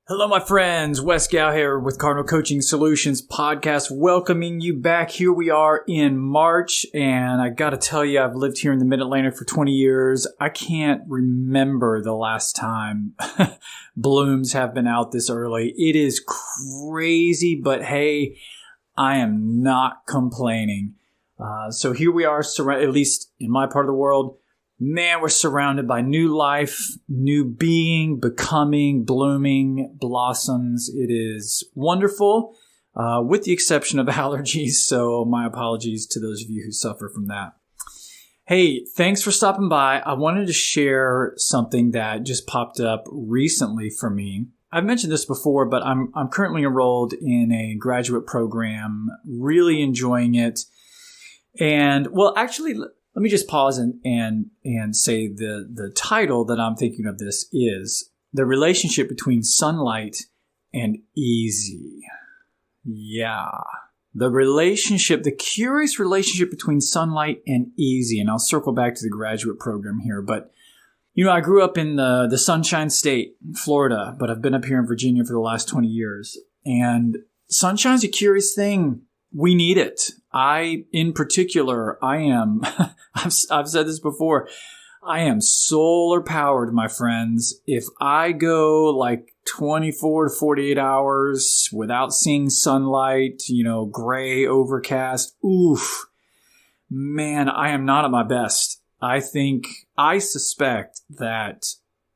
Hello, my friends. Wes Gow here with Cardinal Coaching Solutions podcast, welcoming you back. Here we are in March, and I got to tell you, I've lived here in the Mid-Atlantic for 20 years. I can't remember the last time blooms have been out this early. It is crazy, but hey, I am not complaining. So here we are, at least in my part of the world. Man, we're surrounded by new life, new being, becoming, blooming, blossoms. It is wonderful, with the exception of allergies. So my apologies to those of you who suffer from that. Hey, thanks for stopping by. I wanted to share something that just popped up recently for me. I've mentioned this before, but I'm currently enrolled in a graduate program, really enjoying it. And well, actually, let me just pause and say the title that I'm thinking of this is The Relationship Between Sunlight and Easy. Yeah. The curious relationship between sunlight and easy. And I'll circle back to the graduate program here. But, I grew up in the Sunshine State, Florida, but I've been up here in Virginia for the last 20 years. And sunshine's a curious thing. We need it. In particular, I am, I've said this before, I am solar powered, my friends. If I go like 24 to 48 hours without seeing sunlight, gray, overcast, man, I am not at my best. I suspect that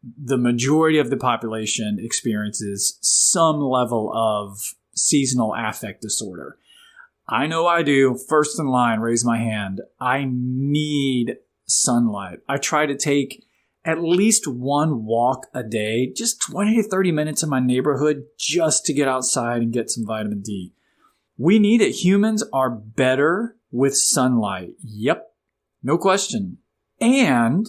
the majority of the population experiences some level of seasonal affect disorder. I know I do. First in line, raise my hand. I need sunlight. I try to take at least one walk a day, just 20 to 30 minutes in my neighborhood just to get outside and get some vitamin D. We need it. Humans are better with sunlight. Yep, no question. And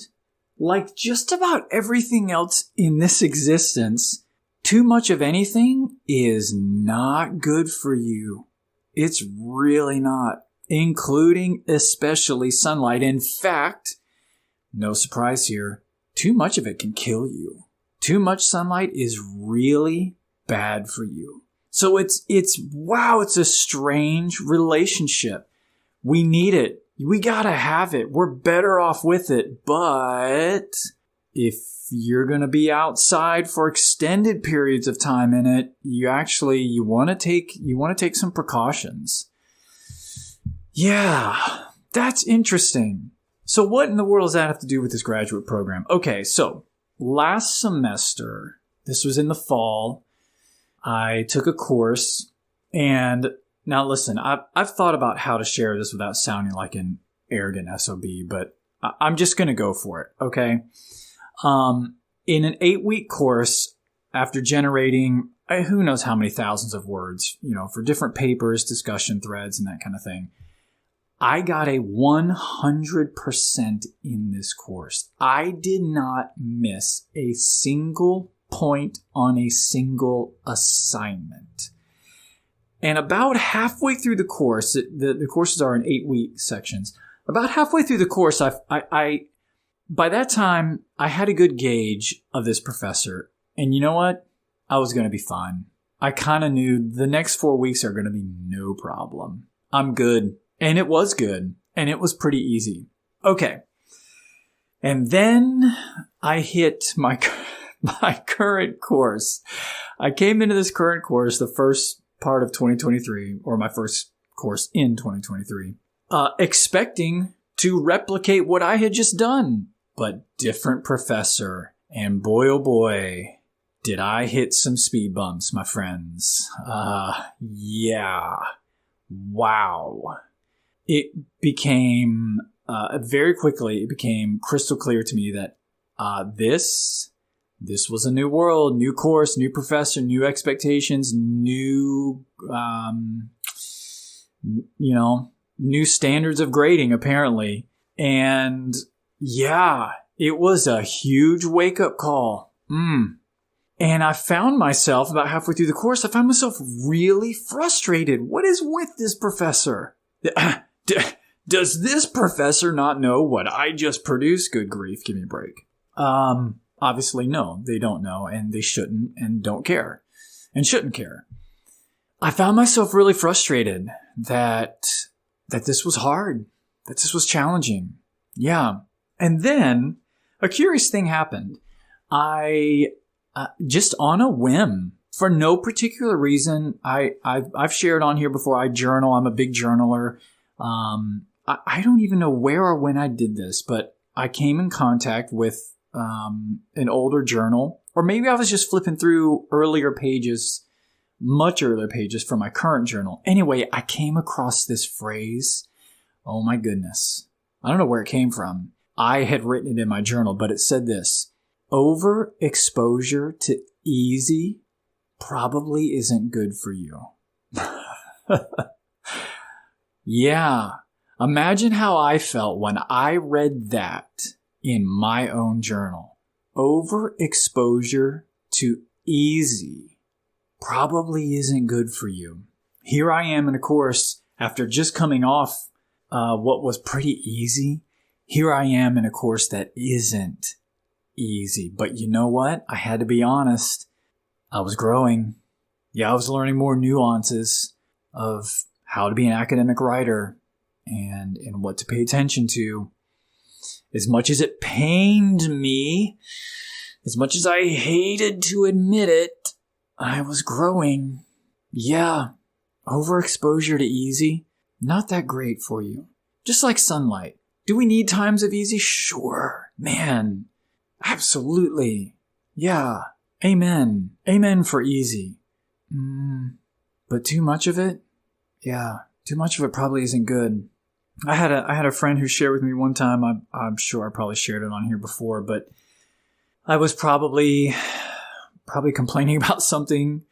like just about everything else in this existence, too much of anything is not good for you. It's really not, including especially sunlight. In fact, no surprise here, too much of it can kill you. Too much sunlight is really bad for you. So it's a strange relationship. We need it. We gotta have it. We're better off with it. But if you're going to be outside for extended periods of time in it, you want to take some precautions. Yeah, that's interesting. So what in the world does that have to do with this graduate program? Okay, so last semester, this was in the fall, I took a course, and now listen, I've thought about how to share this without sounding like an arrogant SOB, but I'm just going to go for it, okay? In an 8-week course, after generating who knows how many thousands of words, for different papers, discussion threads, and that kind of thing, I got a 100% in this course. I did not miss a single point on a single assignment. And about halfway through the course, the courses are in 8-week sections. About halfway through the course, by that time, I had a good gauge of this professor. And you know what? I was going to be fine. I kind of knew the next 4 weeks are going to be no problem. I'm good. And it was good. And it was pretty easy. Okay. And then I hit my current course. I came into this current course, the first part of 2023, or my first course in 2023, expecting to replicate what I had just done. But different professor, and boy, oh boy, did I hit some speed bumps, my friends. Yeah. Wow. It became, very quickly, it became crystal clear to me that this was a new world, new course, new professor, new expectations, new standards of grading, apparently. And yeah, it was a huge wake-up call. And I found myself, about halfway through the course, really frustrated. What is with this professor? Does this professor not know what I just produced? Good grief, give me a break. Obviously, no, they don't know, and they shouldn't, and don't care. and shouldn't care. I found myself really frustrated that this was hard, that this was challenging. Yeah. And then a curious thing happened. I just on a whim, for no particular reason, I've shared on here before, I journal. I'm a big journaler. I don't even know where or when I did this, but I came in contact with an older journal, or maybe I was just flipping through much earlier pages from my current journal. Anyway, I came across this phrase. Oh my goodness. I don't know where it came from. I had written it in my journal, but it said this: overexposure to easy probably isn't good for you. Yeah. Imagine how I felt when I read that in my own journal. Overexposure to easy probably isn't good for you. Here I am in a course after just coming off what was pretty easy. Here I am in a course that isn't easy. But you know what? I had to be honest. I was growing. Yeah, I was learning more nuances of how to be an academic writer and what to pay attention to. As much as it pained me, as much as I hated to admit it, I was growing. Yeah, overexposure to easy, not that great for you. Just like sunlight. Do we need times of easy? Sure. Man, absolutely. Yeah. Amen. Amen for easy. But too much of it? Yeah, too much of it probably isn't good. I had a friend who shared with me one time, I'm sure I probably shared it on here before, but I was probably complaining about something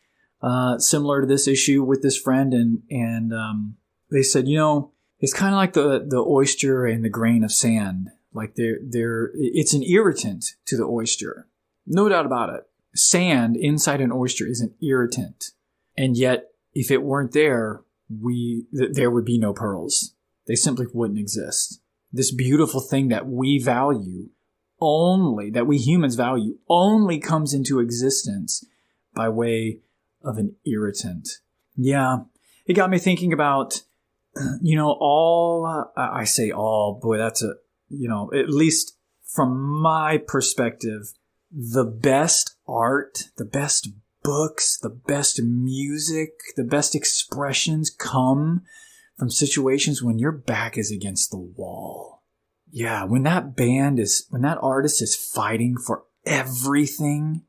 similar to this issue with this friend, and they said, it's kind of like the oyster and the grain of sand. Like it's an irritant to the oyster. No doubt about it. Sand inside an oyster is an irritant. And yet, if it weren't there, there would be no pearls. They simply wouldn't exist. This beautiful thing that we value that we humans value, only comes into existence by way of an irritant. Yeah, it got me thinking about, I say all, boy, that's at least from my perspective, the best art, the best books, the best music, the best expressions come from situations when your back is against the wall. Yeah, when that artist is fighting for everything,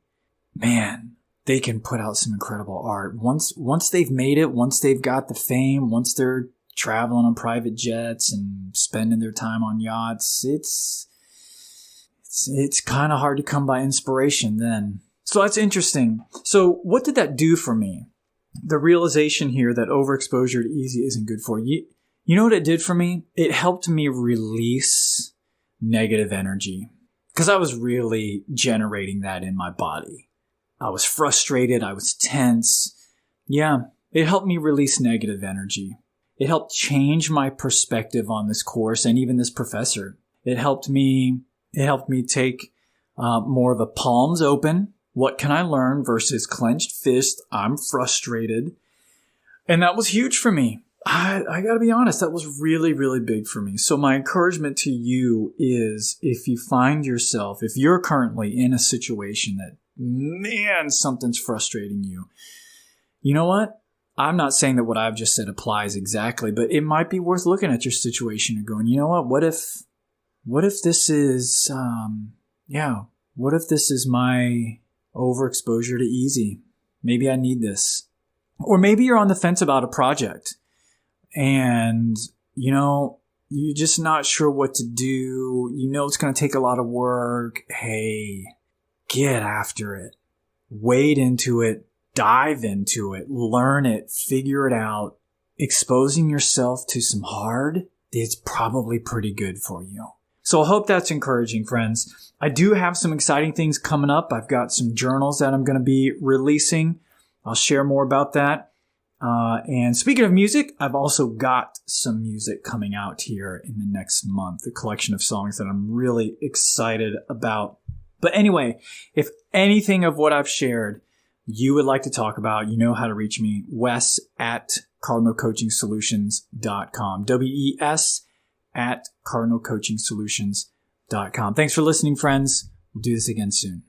man, they can put out some incredible art. Once they've made it, once they've got the fame, once they're traveling on private jets and spending their time on yachts, it's kind of hard to come by inspiration then. So that's interesting. So what did that do for me? The realization here that overexposure to easy isn't good for you. You know what it did for me? It helped me release negative energy because I was really generating that in my body. I was frustrated. I was tense. Yeah, it helped me release negative energy. It helped change my perspective on this course and even this professor. It helped me take more of a palms open. What can I learn versus clenched fist? I'm frustrated. And that was huge for me. I got to be honest, that was really, really big for me. So my encouragement to you is if you're currently in a situation that, man, something's frustrating you, you know what? I'm not saying that what I've just said applies exactly, but it might be worth looking at your situation and going, you know what? What if this is, what if this is my overexposure to easy? Maybe I need this. Or maybe you're on the fence about a project and, you're just not sure what to do. It's going to take a lot of work. Hey, get after it. Wade into it. Dive into it. Learn it. Figure it out. Exposing yourself to some hard, it's probably pretty good for you. So I hope that's encouraging, friends. I do have some exciting things coming up. I've got some journals that I'm going to be releasing. I'll share more about that. And speaking of music, I've also got some music coming out here in the next month, a collection of songs that I'm really excited about. But anyway, if anything of what I've shared you would like to talk about, you know how to reach me, Wes at cardinalcoachingsolutions.com. WES at cardinalcoachingsolutions.com. Thanks for listening, friends. We'll do this again soon.